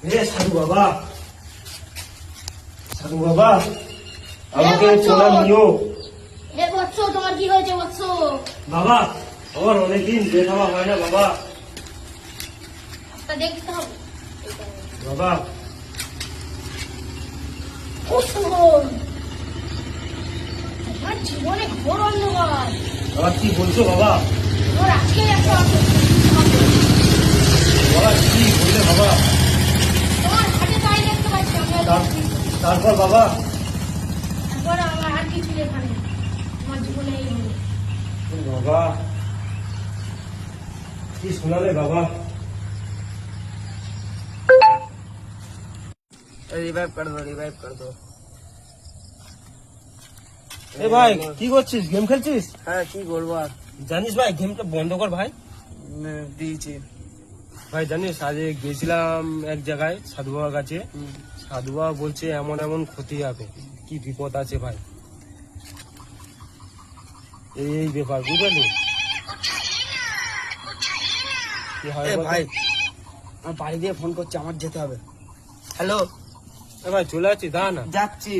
সাধু বাবা, সাধু বাবা, আমাকে চলা নিও। বৎস, তোমার কি হয়েছে বৎস? বাবা, আমার অনেকদিন বের হওয়া হয় না বাবা। দেখতে হবে বাবা, আমার জীবনে ঘোর অন্ধকার। বাবা কি বলছো বাবা? ওর আজকে বাবা কি বললে বাবা? তোমার হাতে তাই দেখতে পাচ্ছি তারপর বাবা? তারপর আমার আর কিছু লেখা নেই। আমার জীবনে এই হলো। বাবা কি শোনালে বাবা? रिवाइव कर दो। এ ভাই কি করছিস? গেম খেলছিস? হ্যাঁ কি বলবো আর জানিস ভাই গেমটা বন্ধ কর ভাই। দিয়েছি। ভাই জানিস আজ গেছিলাম এক জায়গায় সাধু বাবার কাছে। সাধু বাবা বলছে এমন এমন ক্ষতি হবে, কি বিপদ আছে ভাই। এই ব্যাপার বুঝলি? কি হয় বল? ভাই আমার বাড়ি দিয়ে ফোন করছে, আমার যেতে হবে। হ্যালো, এ ভাই চলে আসছি, দাঁড়া না। যাচ্ছি।